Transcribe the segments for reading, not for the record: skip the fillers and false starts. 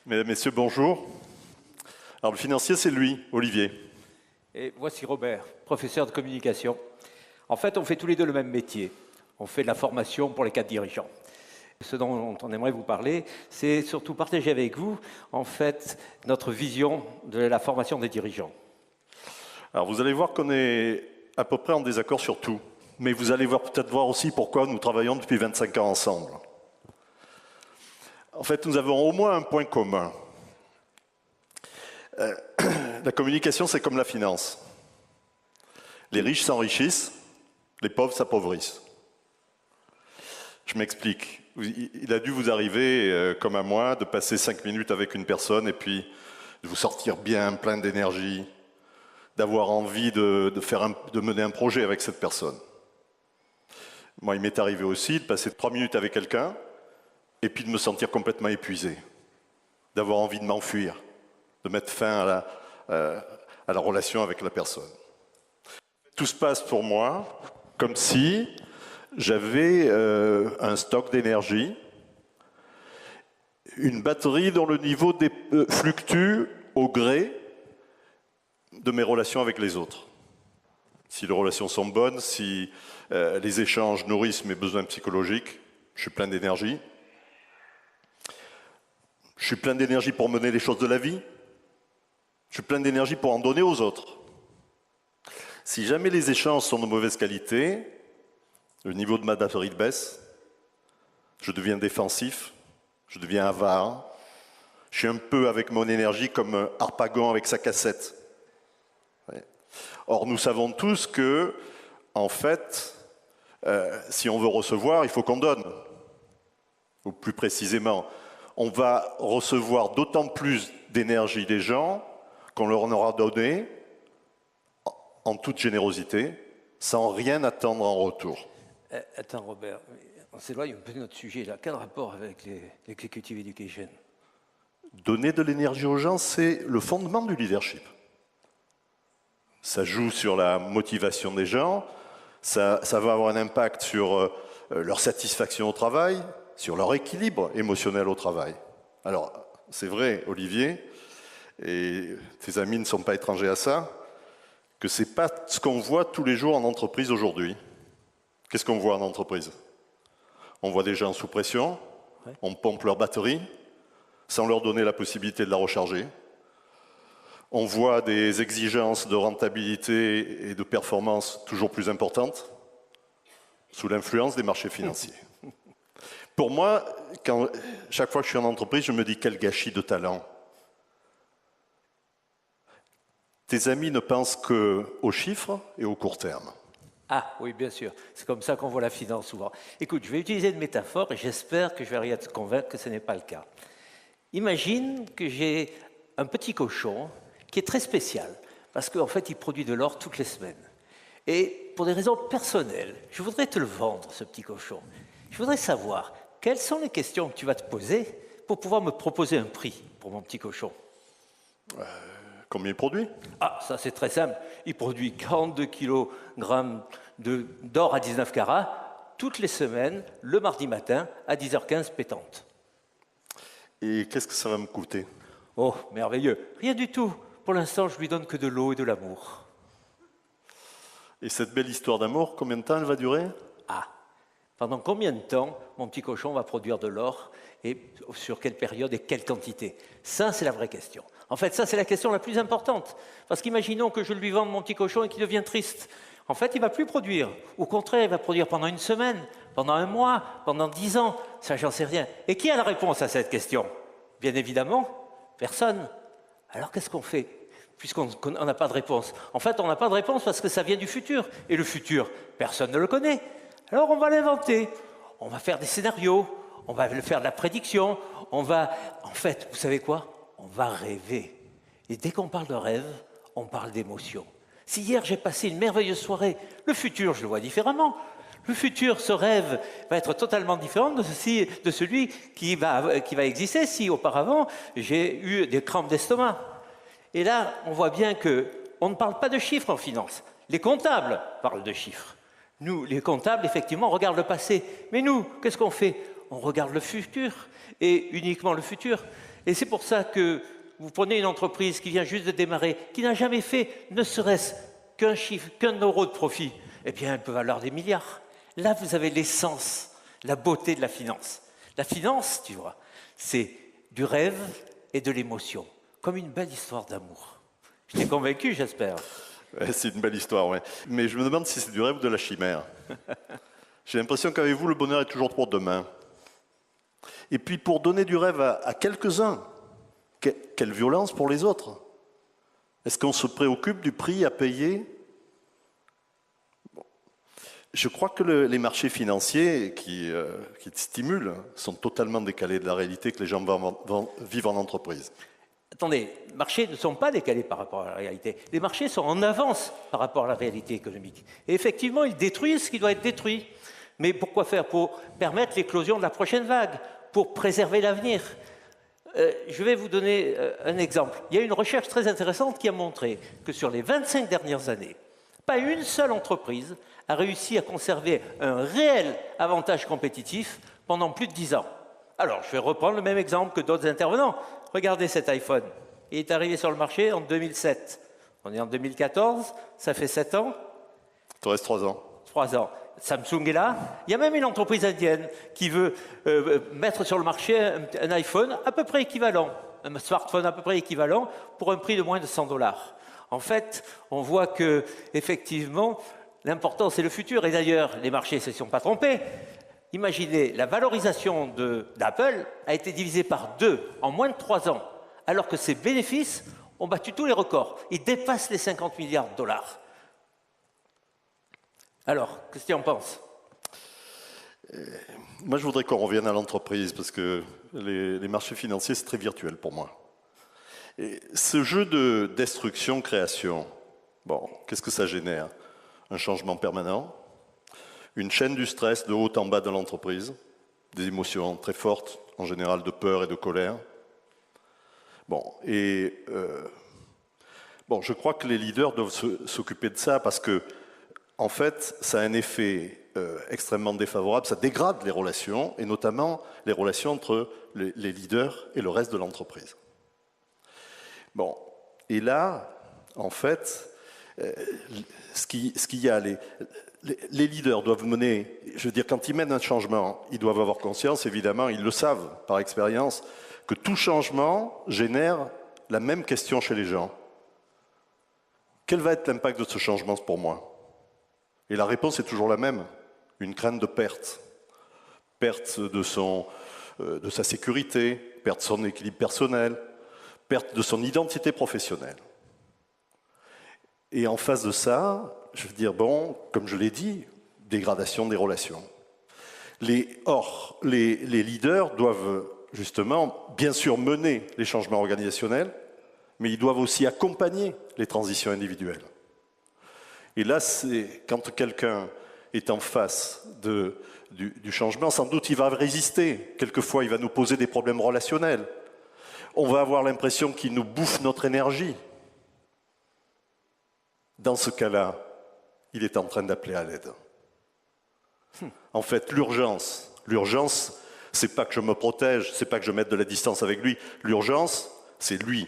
Mesdames, Messieurs, bonjour. Alors, le financier, c'est lui, Olivier. Et voici Robert, professeur de communication. En fait, on fait tous les deux le même métier. On fait de la formation pour les cadres dirigeants. Ce dont on aimerait vous parler, c'est surtout partager avec vous, en fait, notre vision de la formation des dirigeants. Alors, vous allez voir qu'on est à peu près en désaccord sur tout. Mais vous allez peut-être voir aussi pourquoi nous travaillons depuis 25 ans ensemble. En fait, nous avons au moins un point commun. La communication, c'est comme la finance. Les riches s'enrichissent, les pauvres s'appauvrissent. Je m'explique. Il a dû vous arriver, comme à moi, de passer 5 minutes avec une personne et puis de vous sortir bien, plein d'énergie, d'avoir envie de mener un projet avec cette personne. Moi, il m'est arrivé aussi de passer 3 minutes avec quelqu'un et puis de me sentir complètement épuisé, d'avoir envie de m'enfuir, de mettre fin à la relation avec la personne. Tout se passe pour moi comme si j'avais un stock d'énergie, une batterie dont le niveau fluctue au gré de mes relations avec les autres. Si les relations sont bonnes, si les échanges nourrissent mes besoins psychologiques, je suis plein d'énergie. Je suis plein d'énergie pour mener les choses de la vie. Je suis plein d'énergie pour en donner aux autres. Si jamais les échanges sont de mauvaise qualité, le niveau de ma batterie baisse, je deviens défensif, je deviens avare. Je suis un peu avec mon énergie comme Harpagon avec sa cassette. Or, nous savons tous que, en fait, si on veut recevoir, il faut qu'on donne. Ou plus précisément, on va recevoir d'autant plus d'énergie des gens qu'on leur en aura donné en toute générosité, sans rien attendre en retour. Attends Robert, on s'éloigne un peu de notre sujet là. Quel rapport avec l'executive education? Donner de l'énergie aux gens, c'est le fondement du leadership. Ça joue sur la motivation des gens, ça va avoir un impact sur leur satisfaction au travail, sur leur équilibre émotionnel au travail. Alors, c'est vrai, Olivier, et tes amis ne sont pas étrangers à ça, que ce n'est pas ce qu'on voit tous les jours en entreprise aujourd'hui. Qu'est-ce qu'on voit en entreprise? On voit des gens sous pression, on pompe leur batterie, sans leur donner la possibilité de la recharger. On voit des exigences de rentabilité et de performance toujours plus importantes, sous l'influence des marchés financiers. Pour moi, chaque fois que je suis en entreprise, je me dis quel gâchis de talent. Tes amis ne pensent qu'aux chiffres et au court terme. Ah oui, bien sûr. C'est comme ça qu'on voit la finance souvent. Écoute, je vais utiliser une métaphore et j'espère que je vais arriver à te convaincre que ce n'est pas le cas. Imagine que j'ai un petit cochon qui est très spécial, parce qu'en fait, il produit de l'or toutes les semaines. Et pour des raisons personnelles, je voudrais te le vendre, ce petit cochon. Je voudrais savoir quelles sont les questions que tu vas te poser pour pouvoir me proposer un prix pour mon petit cochon. Combien il produit? Ah, ça c'est très simple. Il produit 42 kg d'or à 19 carats toutes les semaines, le mardi matin, à 10h15 pétante. Et qu'est-ce que ça va me coûter? Oh, merveilleux. Rien du tout. Pour l'instant, je lui donne que de l'eau et de l'amour. Et cette belle histoire d'amour, combien de temps elle va durer? Ah, pendant combien de temps mon petit cochon va produire de l'or et sur quelle période et quelle quantité? Ça, c'est la vraie question. En fait, ça, c'est la question la plus importante. Parce qu'imaginons que je lui vende mon petit cochon et qu'il devient triste. En fait, il ne va plus produire. Au contraire, il va produire pendant une semaine, pendant un mois, pendant 10 ans. Ça, j'en sais rien. Et qui a la réponse à cette question? Bien évidemment, personne. Alors, qu'est-ce qu'on fait? Puisqu'on n'a pas de réponse. En fait, on n'a pas de réponse parce que ça vient du futur. Et le futur, personne ne le connaît. Alors, on va l'inventer. On va faire des scénarios. On va faire de la prédiction. En fait, vous savez quoi? On va rêver. Et dès qu'on parle de rêve, on parle d'émotion. Si hier j'ai passé une merveilleuse soirée, le futur, je le vois différemment. Le futur, ce rêve, va être totalement différent de celui qui va exister si auparavant j'ai eu des crampes d'estomac. Et là, on voit bien qu'on ne parle pas de chiffres en finance. Les comptables parlent de chiffres. Nous, les comptables, effectivement, regardent le passé. Mais nous, qu'est-ce qu'on fait? On regarde le futur, et uniquement le futur. Et c'est pour ça que vous prenez une entreprise qui vient juste de démarrer, qui n'a jamais fait ne serait-ce qu'un chiffre, qu'un euro de profit, eh bien, elle peut valoir des milliards. Là, vous avez l'essence, la beauté de la finance. La finance, tu vois, c'est du rêve et de l'émotion, comme une belle histoire d'amour. Je t'ai convaincu, j'espère. Ouais, c'est une belle histoire, ouais. Mais je me demande si c'est du rêve ou de la chimère. J'ai l'impression qu'avec vous, le bonheur est toujours pour demain. Et puis, pour donner du rêve à quelques-uns, quelle violence pour les autres. Est-ce qu'on se préoccupe du prix à payer? Bon. Je crois que les marchés financiers qui stimulent sont totalement décalés de la réalité que les gens vivent en entreprise. Attendez, les marchés ne sont pas décalés par rapport à la réalité. Les marchés sont en avance par rapport à la réalité économique. Et effectivement, ils détruisent ce qui doit être détruit. Mais pourquoi faire? Pour permettre l'éclosion de la prochaine vague, pour préserver l'avenir. Je vais vous donner un exemple. Il y a une recherche très intéressante qui a montré que sur les 25 dernières années, pas une seule entreprise a réussi à conserver un réel avantage compétitif pendant plus de 10 ans. Alors, je vais reprendre le même exemple que d'autres intervenants. Regardez cet iPhone. Il est arrivé sur le marché en 2007. On est en 2014, ça fait 7 ans. Il te reste 3 ans. 3 ans. Samsung est là. Il y a même une entreprise indienne qui veut mettre sur le marché un iPhone à peu près équivalent, un smartphone à peu près équivalent pour un prix de moins de 100 $. En fait, on voit que effectivement, l'important c'est le futur. Et d'ailleurs, les marchés ne se sont pas trompés. Imaginez, la valorisation d'Apple a été divisée par 2 en moins de 3 ans, alors que ses bénéfices ont battu tous les records. Ils dépassent les 50 milliards de dollars. Alors, qu'est-ce que tu en penses? Moi, je voudrais qu'on revienne à l'entreprise, parce que les marchés financiers, c'est très virtuel pour moi. Et ce jeu de destruction-création, bon, qu'est-ce que ça génère? Un changement permanent, une chaîne du stress de haut en bas de l'entreprise, des émotions très fortes, en général de peur et de colère. Bon, je crois que les leaders doivent s'occuper de ça, parce que en fait, ça a un effet extrêmement défavorable, ça dégrade les relations, et notamment les relations entre les leaders et le reste de l'entreprise. Bon, et là, en fait, ce qu'il y a, les leaders doivent mener, je veux dire, quand ils mènent un changement, ils doivent avoir conscience, évidemment, ils le savent par expérience, que tout changement génère la même question chez les gens. Quel va être l'impact de ce changement pour moi? Et la réponse est toujours la même, une crainte de perte. Perte de sa sécurité, perte de son équilibre personnel, perte de son identité professionnelle. Et en face de ça, je veux dire, bon, comme je l'ai dit, dégradation des relations. Or, les leaders doivent justement, bien sûr, mener les changements organisationnels, mais ils doivent aussi accompagner les transitions individuelles. Et là, c'est quand quelqu'un est en face du changement, sans doute il va résister. Quelquefois, il va nous poser des problèmes relationnels. On va avoir l'impression qu'il nous bouffe notre énergie. Dans ce cas-là, il est en train d'appeler à l'aide. En fait, l'urgence, c'est pas que je me protège, c'est pas que je mette de la distance avec lui. L'urgence, c'est lui,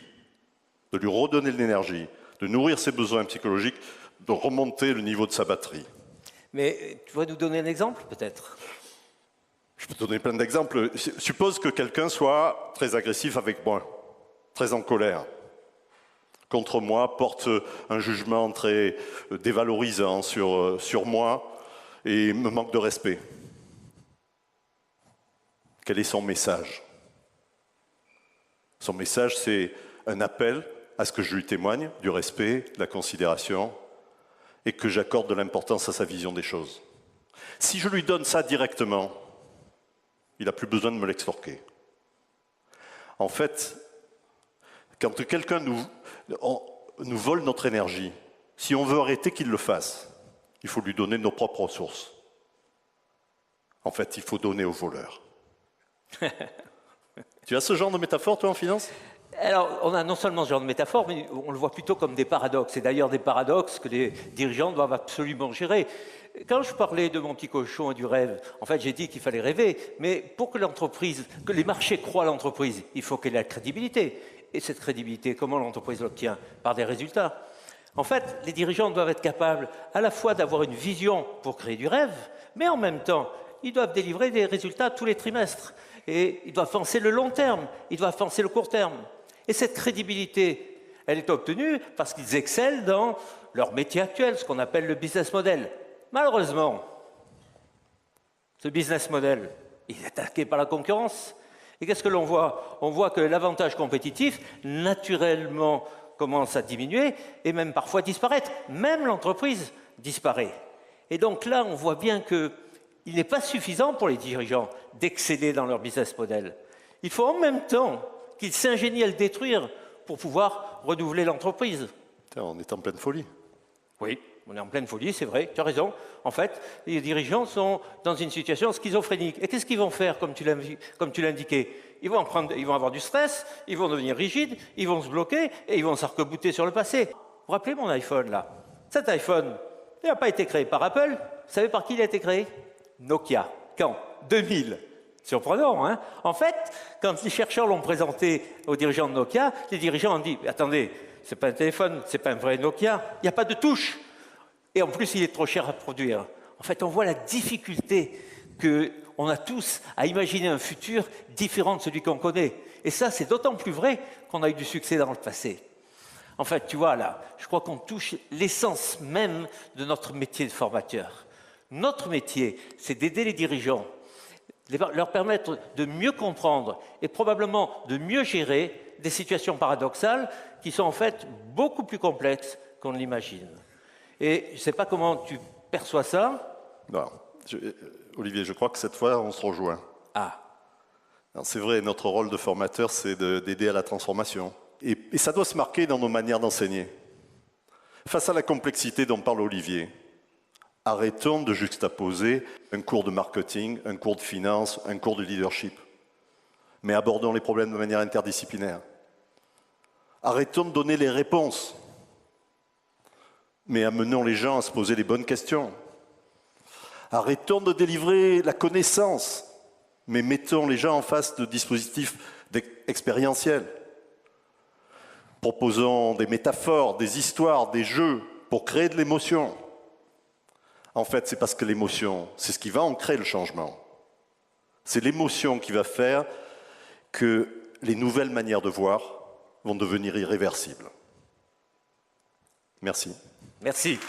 de lui redonner de l'énergie, de nourrir ses besoins psychologiques, de remonter le niveau de sa batterie. Mais tu vas nous donner un exemple, peut-être? Je peux donner plein d'exemples. Suppose que quelqu'un soit très agressif avec moi, très en colère, contre moi, porte un jugement très dévalorisant sur moi et me manque de respect. Quel est son message? Son message, c'est un appel à ce que je lui témoigne du respect, de la considération, et que j'accorde de l'importance à sa vision des choses. Si je lui donne ça directement, il n'a plus besoin de me l'extorquer. En fait, quand quelqu'un nous vole notre énergie, si on veut arrêter qu'il le fasse, il faut lui donner nos propres ressources. En fait, il faut donner au voleur. Tu as ce genre de métaphore, toi, en finance? Alors, on a non seulement ce genre de métaphore, mais on le voit plutôt comme des paradoxes. Et d'ailleurs, des paradoxes que les dirigeants doivent absolument gérer. Quand je parlais de mon petit cochon et du rêve, en fait, j'ai dit qu'il fallait rêver. Mais pour que l'entreprise, que les marchés croient à l'entreprise, il faut qu'elle ait la crédibilité. Et cette crédibilité, comment l'entreprise l'obtient? Par des résultats. En fait, les dirigeants doivent être capables à la fois d'avoir une vision pour créer du rêve, mais en même temps, ils doivent délivrer des résultats tous les trimestres. Et ils doivent penser le long terme, ils doivent penser le court terme. Et cette crédibilité, elle est obtenue parce qu'ils excellent dans leur métier actuel, ce qu'on appelle le business model. Malheureusement, ce business model, il est attaqué par la concurrence. Et qu'est-ce que l'on voit? On voit que l'avantage compétitif, naturellement, commence à diminuer et même parfois disparaître. Même l'entreprise disparaît. Et donc là, on voit bien qu'il n'est pas suffisant pour les dirigeants d'exceller dans leur business model. Il faut en même temps qu'ils s'ingénient à le détruire pour pouvoir renouveler l'entreprise. On est en pleine folie. Oui, on est en pleine folie, c'est vrai, tu as raison. En fait, les dirigeants sont dans une situation schizophrénique. Et qu'est-ce qu'ils vont faire, comme tu l'as indiqué? Ils vont avoir du stress, ils vont devenir rigides, ils vont se bloquer et ils vont s'arc-bouter sur le passé. Vous vous rappelez mon iPhone, là? Cet iPhone, il n'a pas été créé par Apple. Vous savez par qui il a été créé? Nokia. Quand? 2000. Surprenant, hein? En fait, quand les chercheurs l'ont présenté aux dirigeants de Nokia, les dirigeants ont dit « Attendez, c'est pas un téléphone, c'est pas un vrai Nokia, il n'y a pas de touche. Et en plus, il est trop cher à produire. » En fait, on voit la difficulté qu'on a tous à imaginer un futur différent de celui qu'on connaît. Et ça, c'est d'autant plus vrai qu'on a eu du succès dans le passé. En fait, tu vois, là, je crois qu'on touche l'essence même de notre métier de formateur. Notre métier, c'est d'aider les dirigeants, leur permettre de mieux comprendre et probablement de mieux gérer des situations paradoxales qui sont en fait beaucoup plus complexes qu'on ne l'imagine. Et je ne sais pas comment tu perçois ça. Non, Olivier, je crois que cette fois, on se rejoint. Ah. C'est vrai, notre rôle de formateur, c'est d'aider à la transformation. Et ça doit se marquer dans nos manières d'enseigner. Face à la complexité dont parle Olivier, arrêtons de juxtaposer un cours de marketing, un cours de finance, un cours de leadership. Mais abordons les problèmes de manière interdisciplinaire. Arrêtons de donner les réponses, mais amenons les gens à se poser les bonnes questions. Arrêtons de délivrer la connaissance, mais mettons les gens en face de dispositifs expérientiels. Proposons des métaphores, des histoires, des jeux pour créer de l'émotion. En fait, c'est parce que l'émotion, c'est ce qui va ancrer le changement. C'est l'émotion qui va faire que les nouvelles manières de voir vont devenir irréversibles. Merci. Merci.